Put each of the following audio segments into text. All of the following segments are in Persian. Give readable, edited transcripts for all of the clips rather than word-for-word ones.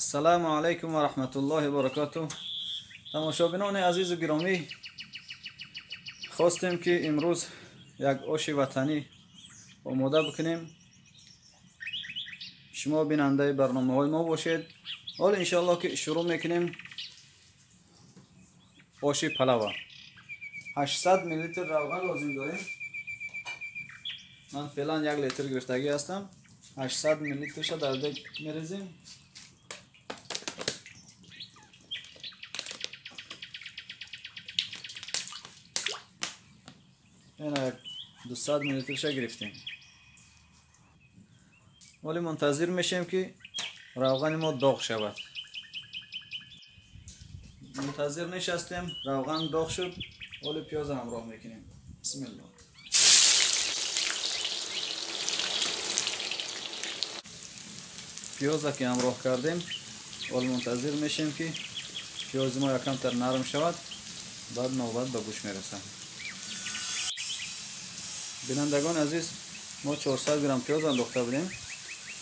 السلام علیکم و رحمت الله و برکاته. تماشابینان عزیز و گرامی، خواستیم که امروز یک آش وطنی آماده بکنیم. شما بیننده برنامه های ما باشید. حالا انشالله که شروع میکنیم. آش پلو 800 میلی لیتر روغن لازم داریم. من فعلا 1 لیتر گرفتگی هستم. 800 میلی لیترش در دیگ میریزیم. این 200 میلی لیترش گرفتیم. ولی منتظر میشیم که روغن ما داغ شود. منتظر نشستیم، روغن داغ شد. ولی پیاز همراه میکنیم. بسم الله. پیاز که همراه کردیم، ولی منتظر میشیم که پیاز ما یکم تر نرم شود. بعد نوبت به گوش میرسم. بینندگان عزیز، ما 400 گرم پیاز انداخته بودیم،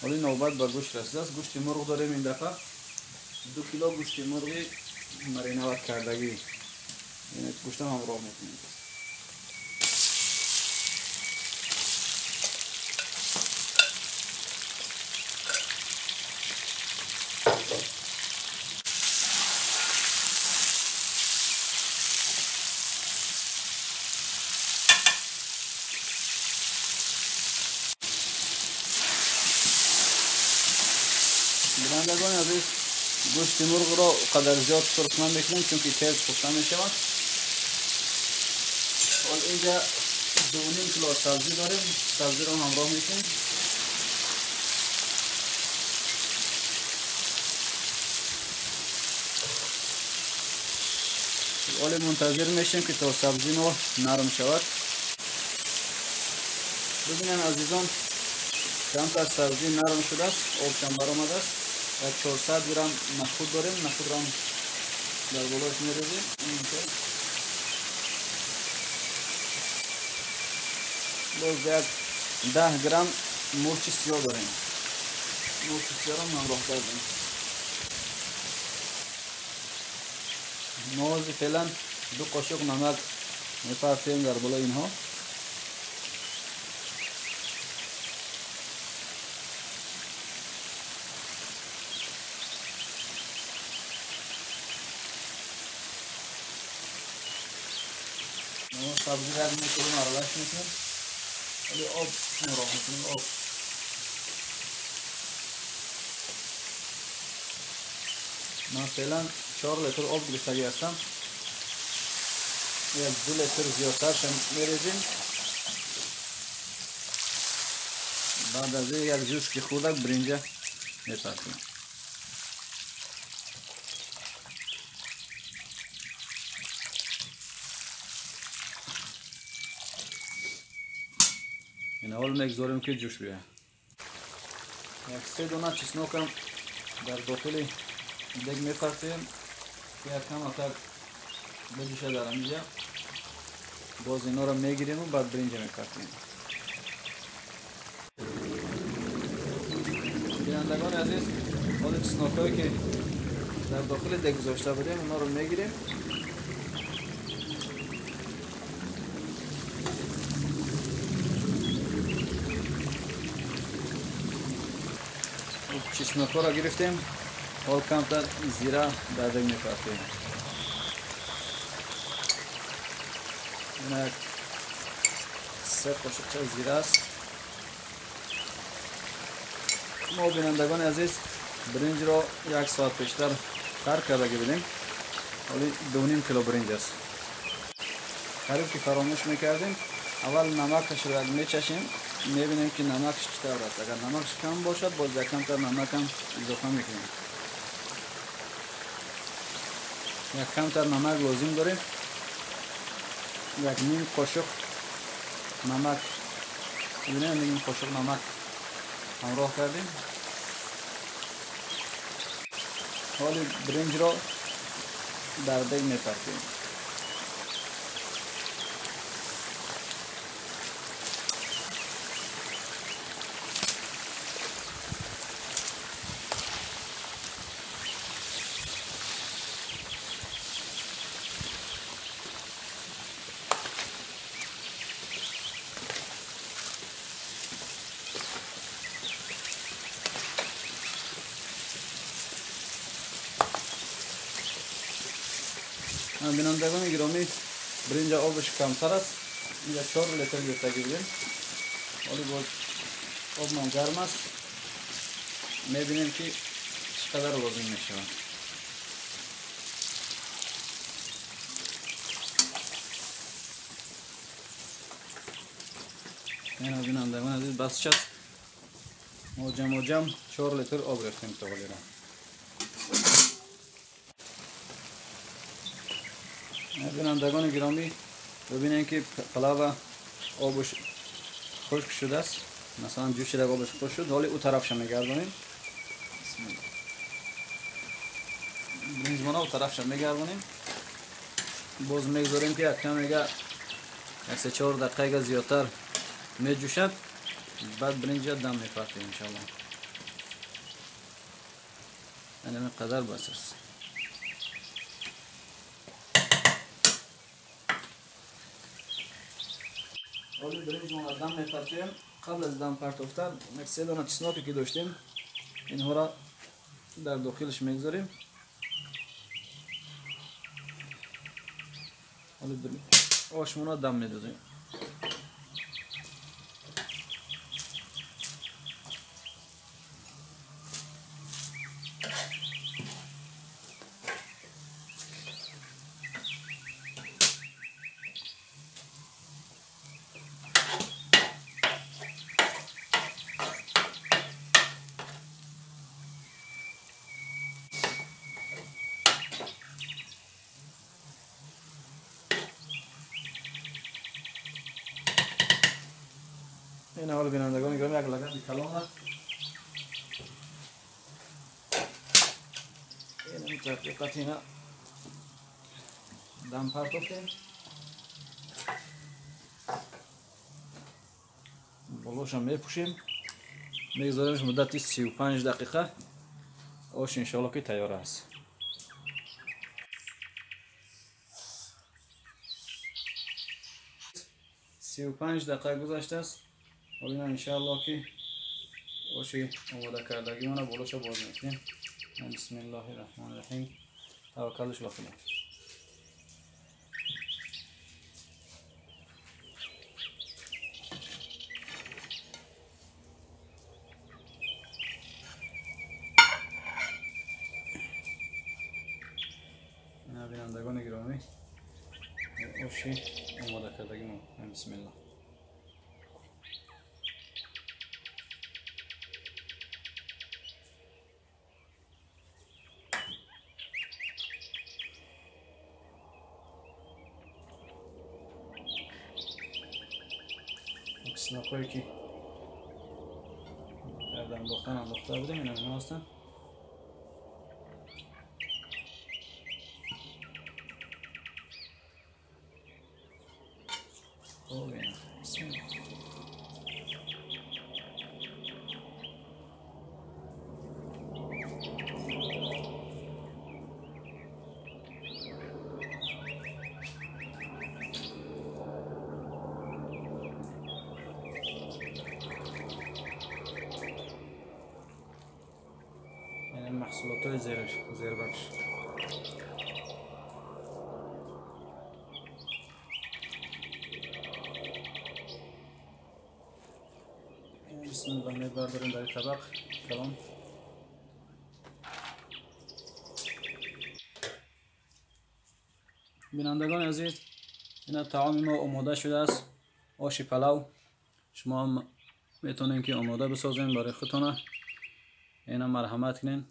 ولی نوبت به گوش رسیده است. گوشت مرغ داریم این دفعه. 2 کیلو گوشت مرغ مرینه‌ات کردگی. این گوشت هم همراه میکنیم. بینندگان عزیز، گوشت مرغ را قدر زیاد سرخ نمیکنیم چون که تیز پخته میشود. حال اینجا 2.5 کیلو سبزی داریم. سبزی را همراه میکنیم. حال منتظر میشیم که تا سبزی ما نرم شود. ببینن عزیزان، چند تا سبزی نرم شده است، آبشان برآمده است. 400 گرم نخود داریم. نخود را در بالایش میریزیم. باز 10 گرم مرچ سیاه داریم. مرچ سیاه را همراه کردیم. ما فعلا 2 قاشق نمک میپرتیم در بالای اینها. سبزی را میکنیم، عرضش میکنیم. ولی آب همراه میکنیم. آب من فعلا 4 لیتر آب گرفتگی هستم. 2 لیتر زیادترش میریزیم. بعد از این یک جوش که خوردک برنجه میپرسیم. این حال میگذاریم که جوش بیه. 3 دانه چسناک هم در داخل دیگ میپرسیم که یکم اتر بجوشه در اینجا. باز اینا را میگیریم و بعد برنجه میپرسیم. بینندگان عزیز، حال چسناک هایی که در داخل دیگ گذاشته بودیم اونا رو میگیریم. چسناک ها را گرفتیم. حال کمتر زیره در دیگ میپرسیم. این 3 قاشق زیره است. ما بینندگان عزیز برنج را 1 ساعت پیشتر تر کردگی بودیم. ولی 2.5 کیلو برنج است. قریب که فراموش میکردیم، اول نمکش را میچشیم، میبینیم که نمکش چطور است. اگر نمکش کم باشد باز یکم تر نمک هم اضافه میکنیم. یک کم تر نمک لازم داریم. 1.5 قاشق نمک، ببینید 1.5 قاشق نمک همراه کردیم. حالی برنج را در دیگ میپرسیم. بینندگان گرامی برنج آبش کمتر است. اینجا 4 لیتر گرفته گیریم. ولی باز آب من گرم است. میبینیم که چقدر لازم میشه. این بینندگان عزیز بس شد. جمع 4 لیتر آب ریختیم تا ولی را. بینندگان گرامی ببینید که پلاو آبش خشک شده است. مثلا جوش را آبش خشک شد. حالی او طرفش میگردونیم. برنج مانا او طرفش میگردونیم. باز میگذاریم که کمیگه 3-4 دقیقه زیادتر میجوشد. بعد برنج دم میپرتیم ان شاء الله. این قدر بس است. حالی برنج ما دم میپرتیم. قبل از دم پرتافتن یک 3 دانه چسناکی که داشتیم اینها را در داخلش میگذاریم. حالی آشمونا دم میدازیم. این حال بینندگان گرامی یک لگد کلان را این تحقیقات اینا دم پرتافتیم. بالاش هم میپوشیم. میگذاریمش مدتی 35 دقیقه. آش انشالله که تیار است. 35 دقیقه گذشته است. حالا انشالله که آشی آماده کردگی ما بالاش باز میکنیم. بسم الله الرحمن الرحیم. توکلش به خدا. بینندگان گرامی آشی آماده کردگی ما. بسم الله. سناپایی که در انداخته بودیم این هم هستن. خوب این بسم الله. محصولات زیربخش. بسم الله میبرداریم در طبق کلان. بینندگان عزیز این طعام ما آماده شده است. آش پلو. شما هم میتونین که آماده بسازین برای خودتون. اینا مرحمت کنین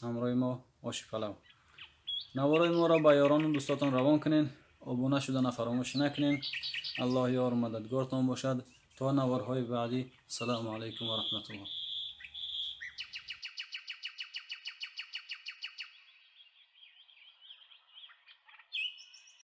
همراه ما آش پلو. نوارای ما را به یاران و دوستاتان روان کنین. ابونه شدن فراموش نکنین. الله یار و مددگارتان باشد تا نوارهای بعدی. السلام علیکم و رحمت الله.